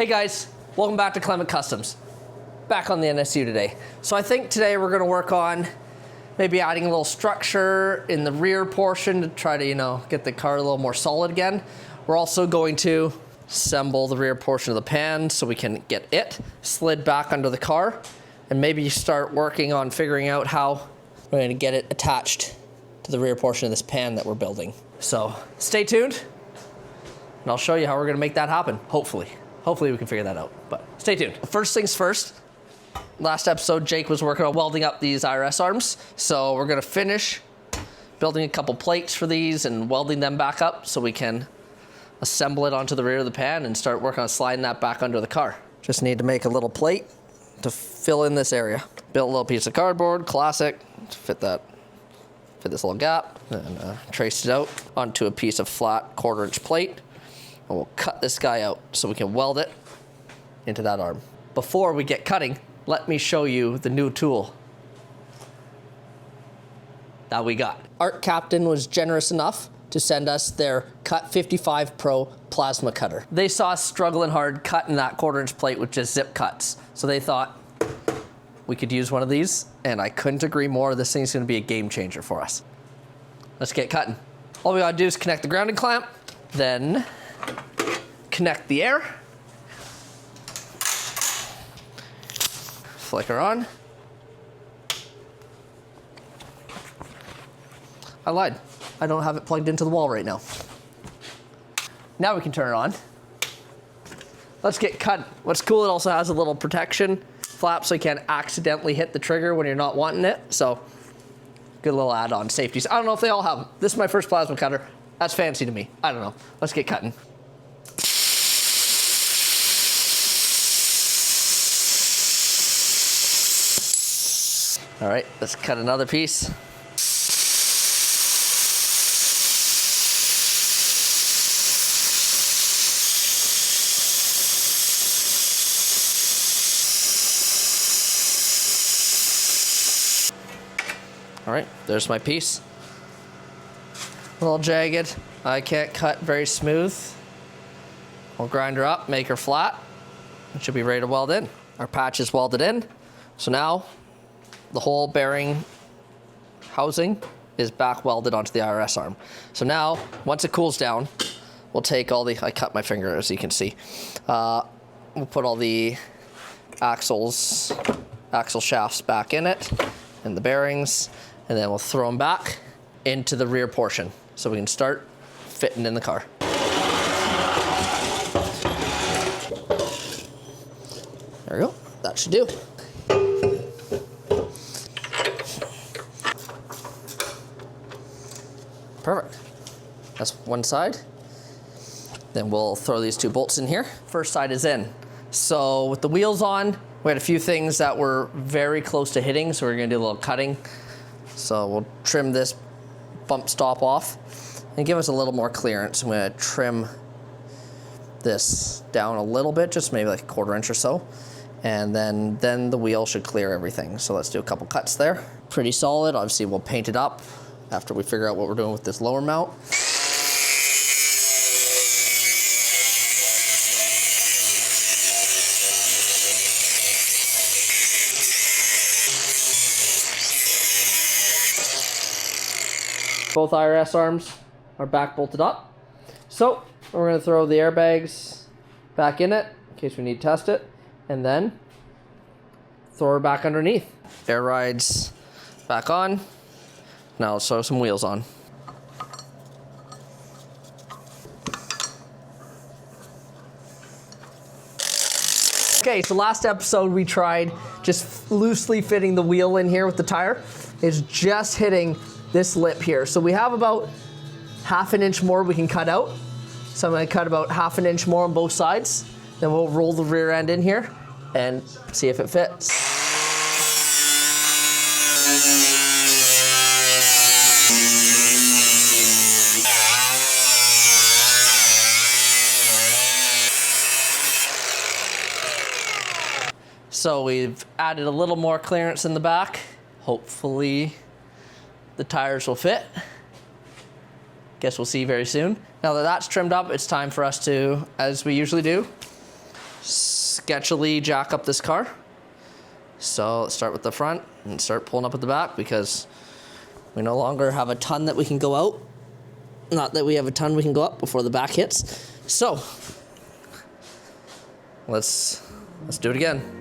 Hey guys, welcome back to Clement Customs. Back on the NSU today. So I think today we're gonna work on maybe adding a little structure in the rear portion to try to, get the car a little more solid again. We're also going to assemble the rear portion of the pan so we can get it slid back under the car and maybe start working on figuring out how we're gonna get it attached to the rear portion of this pan that we're building. So stay tuned and I'll show you how we're gonna make that happen, hopefully. Hopefully we can figure that out, but stay tuned. First things first, last episode Jake was working on welding up these IRS arms. So we're gonna finish building a couple plates for these and welding them back up so we can assemble it onto the rear of the pan and start working on sliding that back under the car. Just need to make a little plate to fill in this area. Built a little piece of cardboard, classic, to fit this little gap, and traced it out onto a piece of flat 1/4 inch plate. And we'll cut this guy out so we can weld it into that arm. Before we get cutting, let me show you the new tool that we got. Art Captain was generous enough to send us their Cut 55 Pro plasma cutter. They saw us struggling hard cutting that 1/4 inch plate with just zip cuts. So they thought we could use one of these, and I couldn't agree more. This thing's gonna be a game changer for us. Let's get cutting. All we gotta do is connect the grounding clamp, then connect the air, flicker on. I lied. I don't have it plugged into the wall right now. Now we can turn it on. Let's get cut. What's cool, it also has a little protection flap so you can't accidentally hit the trigger when you're not wanting it. So good little add-on safeties. I don't know if they all have them. This is my first plasma cutter. That's fancy to me. I don't know. Let's get cutting. All right, let's cut another piece. All right, there's my piece. A little jagged. I can't cut very smooth. We'll grind her up, make her flat. It should be ready to weld in. Our patch is welded in. So now the whole bearing housing is back welded onto the IRS arm. So now, once it cools down, we'll take all the, I cut my finger as you can see. We'll put all the axle shafts back in it and the bearings, and then we'll throw them back into the rear portion so we can start fitting in the car. There we go, that should do. Perfect. That's one side. Then we'll throw these two bolts in here. First side is in. So with the wheels on, we had a few things that were very close to hitting, so we're gonna do a little cutting. So we'll trim this bump stop off and give us a little more clearance. I'm gonna trim this down a little bit, just maybe like 1/4 inch or so. And then the wheel should clear everything. So let's do a couple cuts there. Pretty solid. Obviously we'll paint it up after we figure out what we're doing with this lower mount. Both IRS arms are back bolted up. So we're gonna throw the airbags back in it in case we need to test it, and then throw her back underneath. Air rides back on. Now let's throw some wheels on. Okay, so last episode we tried just loosely fitting the wheel in here with the tire. It's just hitting this lip here. So we have about 1/2 inch more we can cut out. So I'm gonna cut about 1/2 inch more on both sides. Then we'll roll the rear end in here and see if it fits. So we've added a little more clearance in the back. Hopefully the tires will fit. Guess we'll see very soon. Now that that's trimmed up, it's time for us to, as we usually do, sketchily jack up this car. So let's start with the front and start pulling up at the back because we no longer have a ton that we can go out. Not that we have a ton we can go up before the back hits. So let's do it again.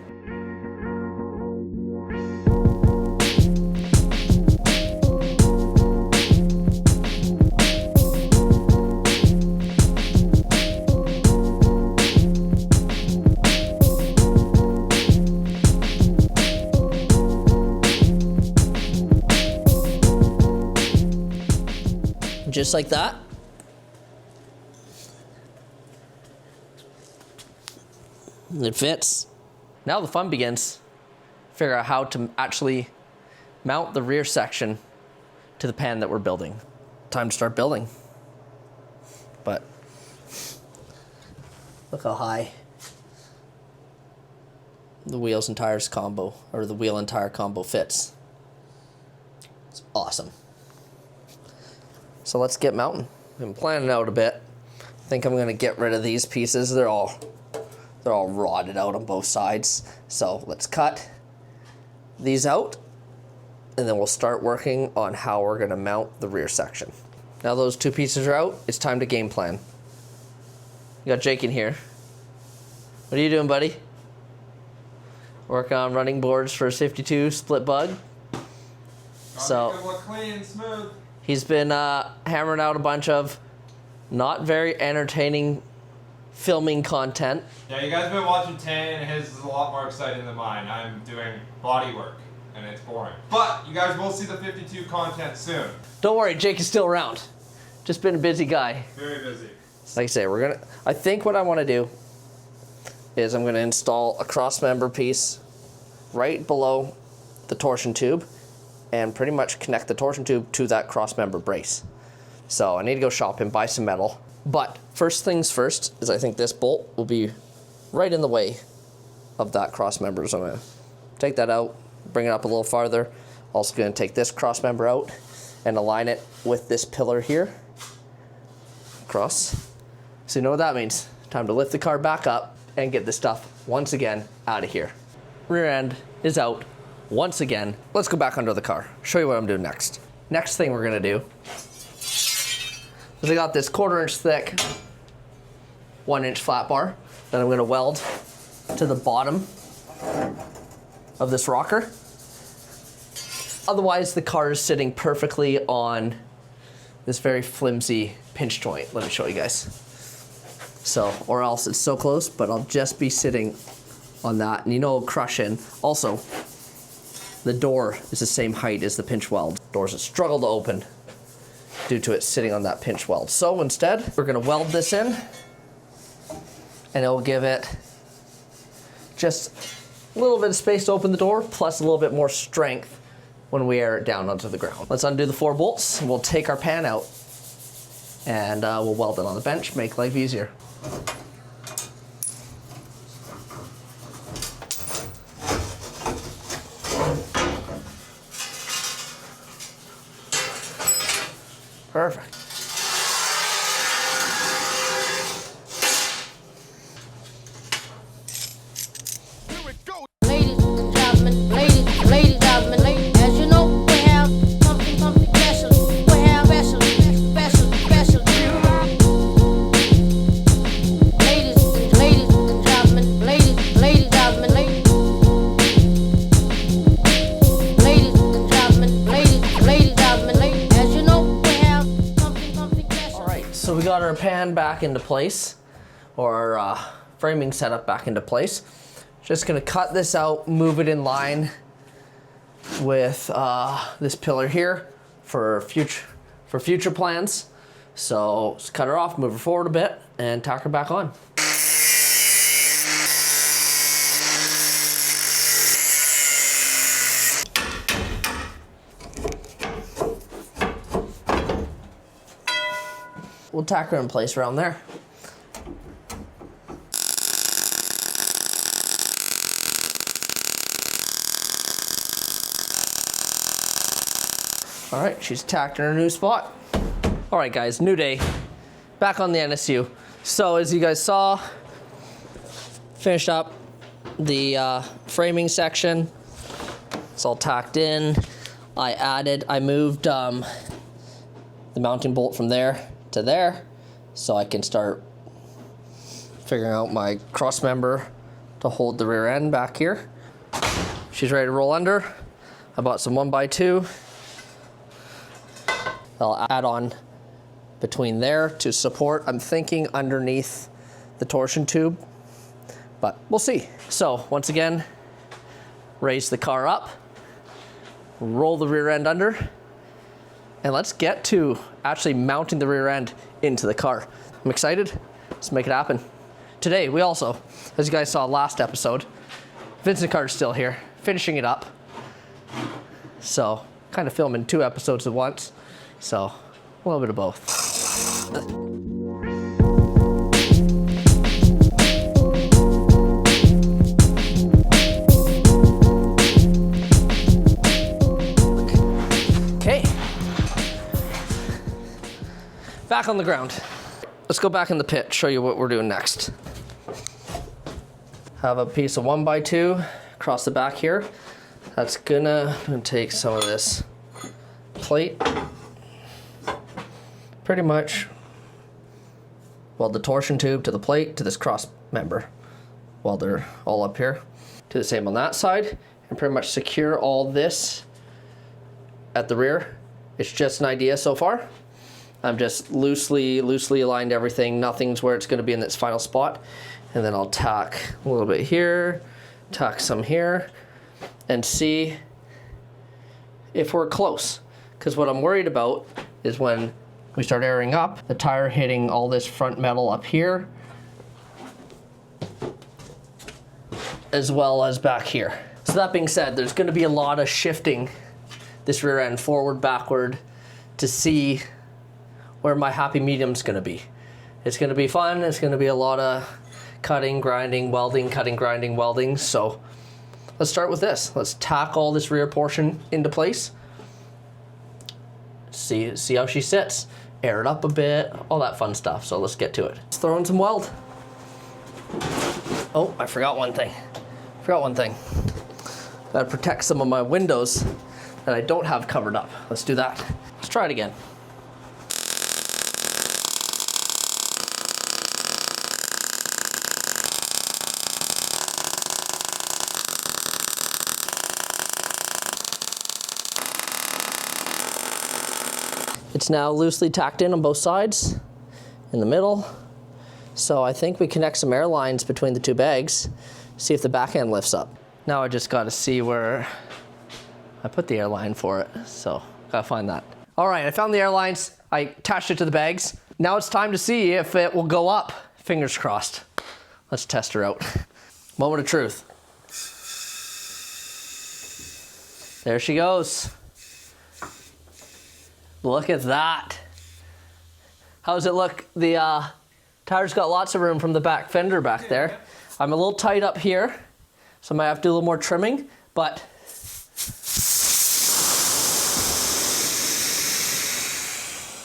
Just like that. It fits. Now the fun begins. Figure out how to actually mount the rear section to the pan that we're building. Time to start building. But look how high the wheels and tires combo, or the wheel and tire combo fits. It's awesome. So let's get mounting. I've been planning out a bit. I think I'm gonna get rid of these pieces. They're all rotted out on both sides. So let's cut these out and then we'll start working on how we're gonna mount the rear section. Now those two pieces are out, it's time to game plan. You got Jake in here. What are you doing, buddy? Working on running boards for 52 split bug. So make it look clean and smooth. He's been hammering out a bunch of not very entertaining filming content. Yeah, you guys have been watching 10, and his is a lot more exciting than mine. I'm doing body work, and it's boring. But you guys will see the 52 content soon. Don't worry, Jake is still around. Just been a busy guy. Very busy. Like I say, I think what I want to do is I'm going to install a cross member piece right below the torsion tube and pretty much connect the torsion tube to that cross member brace. So I need to go shopping, buy some metal. But first things first is I think this bolt will be right in the way of that cross member. So I'm gonna take that out, bring it up a little farther. Also gonna take this cross member out and align it with this pillar here. Across. So you know what that means. Time to lift the car back up and get this stuff once again out of here. Rear end is out. Once again, let's go back under the car. Show you what I'm doing next. Next thing we're gonna do is I got this 1/4 inch thick 1 inch flat bar that I'm gonna weld to the bottom of this rocker. Otherwise, the car is sitting perfectly on this very flimsy pinch joint. Let me show you guys. So, or else it's so close, but I'll just be sitting on that, and you know it'll crush in. Also, the door is the same height as the pinch weld. Doors that struggle to open due to it sitting on that pinch weld. So instead, we're gonna weld this in and it'll give it just a little bit of space to open the door, plus a little bit more strength when we air it down onto the ground. Let's undo the 4 bolts. We'll take our pan out and we'll weld it on the bench, make life easier. Perfect. Here we go. Ladies and gentlemen, ladies and gentlemen, as you know, we have something special. We have special. Ladies and gentlemen, ladies and gentlemen, as you know, we have something special. All right, so we got our pan back into place, or our framing setup back into place. Just gonna cut this out, move it in line with this pillar here for future plans. So just cut her off, move her forward a bit, and tack her back on. We'll tack her in place around there. All right, she's tacked in her new spot. All right, guys, new day, back on the NSU. So as you guys saw, Finished up the framing section. It's all tacked in. I moved the mounting bolt from there to there so I can start figuring out my cross member to hold the rear end back here. She's ready to roll under. I bought some 1x2. I'll add on between there to support. I'm thinking underneath the torsion tube, but we'll see. So once again, raise the car up, roll the rear end under, and let's get to actually mounting the rear end into the car. I'm excited. Let's make it happen. Today, we also, as you guys saw last episode, Vincent Carter's still here, finishing it up. So, kind of filming 2 episodes at once. So, a little bit of both. Okay. Back on the ground. Let's go back in the pit, show you what we're doing next. Have a piece of 1x2 across the back here. That's gonna take some of this plate. Pretty much weld the torsion tube to the plate to this cross member while they're all up here. Do the same on that side and pretty much secure all this at the rear. It's just an idea so far. I'm just loosely aligned everything. Nothing's where it's gonna be in its final spot. And then I'll tack a little bit here, tack some here, and see if we're close. Because what I'm worried about is when we start airing up, the tire hitting all this front metal up here, as well as back here. So that being said, there's gonna be a lot of shifting this rear end forward, backward, to see where my happy medium's gonna be. It's gonna be fun, it's gonna be a lot of cutting, grinding, welding, cutting, grinding, welding. So let's start with this. Let's tack all this rear portion into place. See how she sits. Air it up a bit, all that fun stuff. So let's get to it. Let's throw in some weld. Oh, I forgot one thing. Gotta protect some of my windows that I don't have covered up. Let's do that. Let's try it again. It's now loosely tacked in on both sides, in the middle. So I think we connect some air lines between the 2 bags, see if the back end lifts up. Now I just gotta see where I put the air line for it, so gotta find that. All right, I found the air lines, I attached it to the bags. Now it's time to see if it will go up. Fingers crossed. Let's test her out. Moment of truth. There she goes. Look at that. How does it look? The tire's got lots of room from the back fender back there. I'm a little tight up here, so I might have to do a little more trimming, but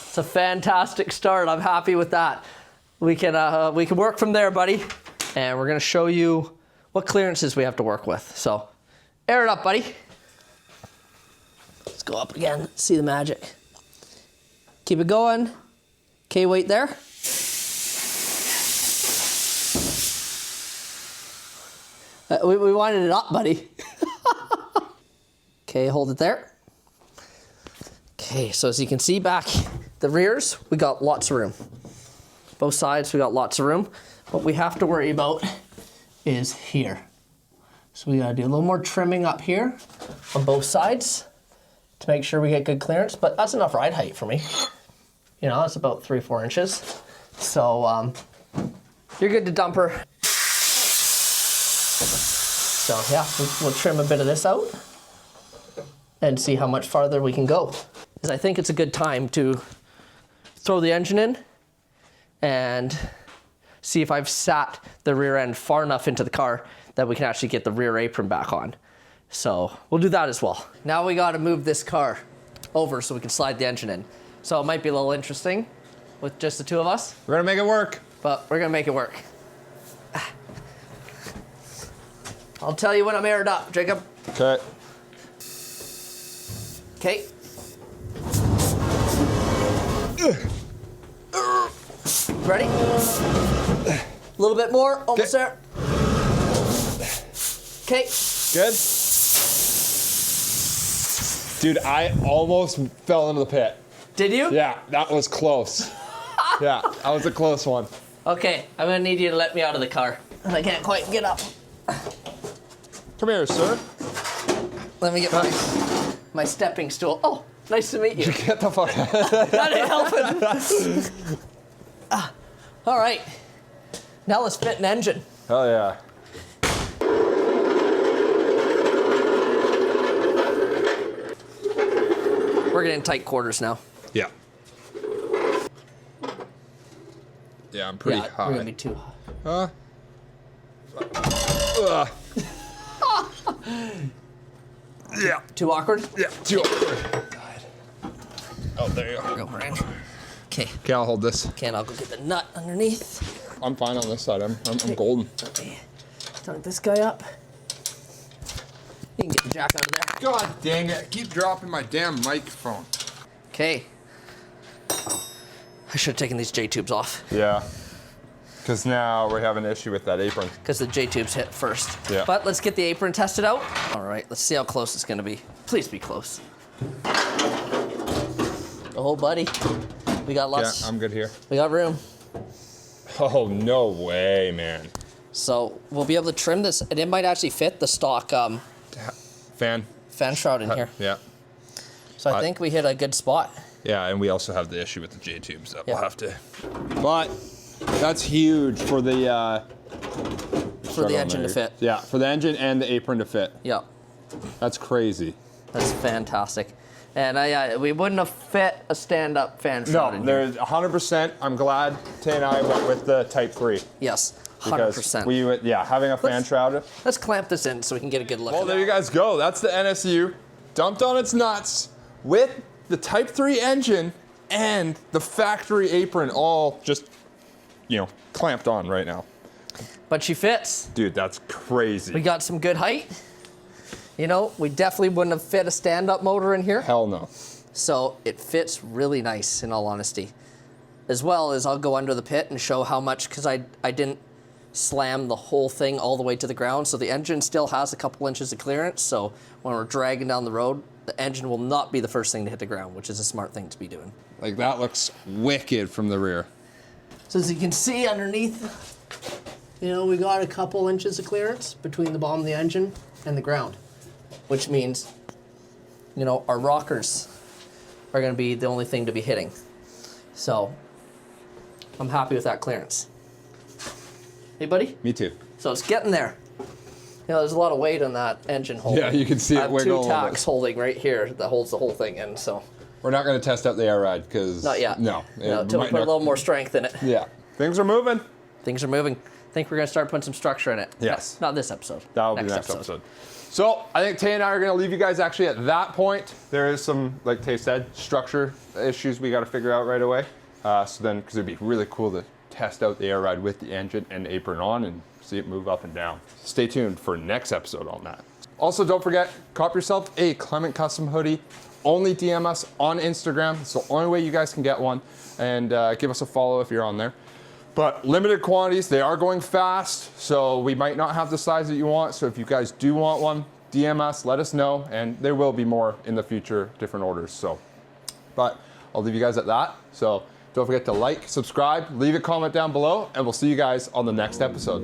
it's a fantastic start. I'm happy with that. We can work from there, buddy. And we're gonna show you what clearances we have to work with. So air it up, buddy. Let's go up again, see the magic. Keep it going. Okay, wait there. We wanted it up, buddy. Okay, hold it there. Okay, so as you can see back, the rears, we got lots of room. Both sides, we got lots of room. What we have to worry about is here. So we gotta do a little more trimming up here on both sides to make sure we get good clearance, but that's enough ride height for me. You know, it's about 3-4 inches. So you're good to dump her. So yeah, we'll trim a bit of this out and see how much farther we can go. Because I think it's a good time to throw the engine in and see if I've sat the rear end far enough into the car that we can actually get the rear apron back on. So we'll do that as well. Now we gotta move this car over so we can slide the engine in. So it might be a little interesting with just the 2 of us. We're gonna make it work. But we're gonna make it work. I'll tell you when I'm aired up, Jacob. Okay. Okay. Ready? A little bit more, almost there. Okay. Good. Dude, I almost fell into the pit. Did you? Yeah, that was close. Yeah, that was a close one. Okay, I'm gonna need you to let me out of the car. I can't quite get up. Come here, sir. Let me get my stepping stool. Oh, nice to meet you. Get the fuck out. That ain't helping. All right. Now let's fit an engine. Hell yeah. We're getting tight quarters now. Yeah. Yeah, I'm pretty yeah, high. we're gonna be too high. Yeah. Too awkward? Yeah, too awkward. Oh, there you go. Go, Rand. Okay. Okay, I'll hold this. Okay, and I'll go get the nut underneath. I'm fine on this side. I'm golden. Okay. Tuck this guy up. You can get the jack out of there. God dang it. Keep dropping my damn microphone. Okay. I should have taken these J-tubes off. Yeah. Because now we have an issue with that apron. Because the J-tubes hit first. Yeah. But let's get the apron tested out. All right, let's see how close it's gonna be. Please be close. Oh, buddy. We got lots. Yeah, I'm good here. We got room. Oh, no way, man. So we'll be able to trim this, and it might actually fit the stock Fan shroud in here. Yeah. So I think we hit a good spot. Yeah, and we also have the issue with the J-tubes that we'll Yeah. have to. But that's huge for the For the engine to fit. Yeah, for the engine and the apron to fit. Yeah, That's crazy. that's fantastic. And we wouldn't have fit a stand-up fan shroud No, in here. there's 100%. I'm glad Tay and I went with the Type 3. Yes, Because 100%. having a fan shroud. Let's clamp this in so we can get a good look Well, at there it. you guys go. That's the NSU dumped on its nuts with the Type 3 engine and the factory apron all just, clamped on right now. But she fits. Dude, that's crazy. We got some good height. We definitely wouldn't have fit a stand-up motor in here. Hell no. So it fits really nice, in all honesty. As well as I'll go under the pit and show how much, because I didn't slam the whole thing all the way to the ground, so the engine still has a couple inches of clearance, so when we're dragging down the road, the engine will not be the first thing to hit the ground, which is a smart thing to be doing. Like, that looks wicked from the rear. So as you can see underneath, we got a couple inches of clearance between the bottom of the engine and the ground, which means, our rockers are going to be the only thing to be hitting. So I'm happy with that clearance. Hey, buddy? Me too. So it's getting there. There's a lot of weight on that engine hole. Yeah, you can see I it have wiggle a two little tacks bit. holding right here that holds the whole thing in, so. We're not going to test out the air ride because... Not yet. No. Until we put a little more strength in it. Yeah. Things are moving. Things are moving. I think we're going to start putting some structure in it. Yes. Not this episode. That will be the next episode. So I think Tay and I are going to leave you guys actually at that point. There is some, like Tay said, structure issues we got to figure out right away. Because it'd be really cool to test out the air ride with the engine and apron on and see it move up and down. Stay tuned for next episode on that. Also, don't forget, cop yourself a Clement Custom hoodie. Only DM us on Instagram. It's the only way you guys can get one. And give us a follow if you're on there. But limited quantities, they are going fast, so we might not have the size that you want. So if you guys do want one, DM us, let us know, and there will be more in the future, different orders. So, but I'll leave you guys at that. So don't forget to like, subscribe, leave a comment down below, and we'll see you guys on the next episode.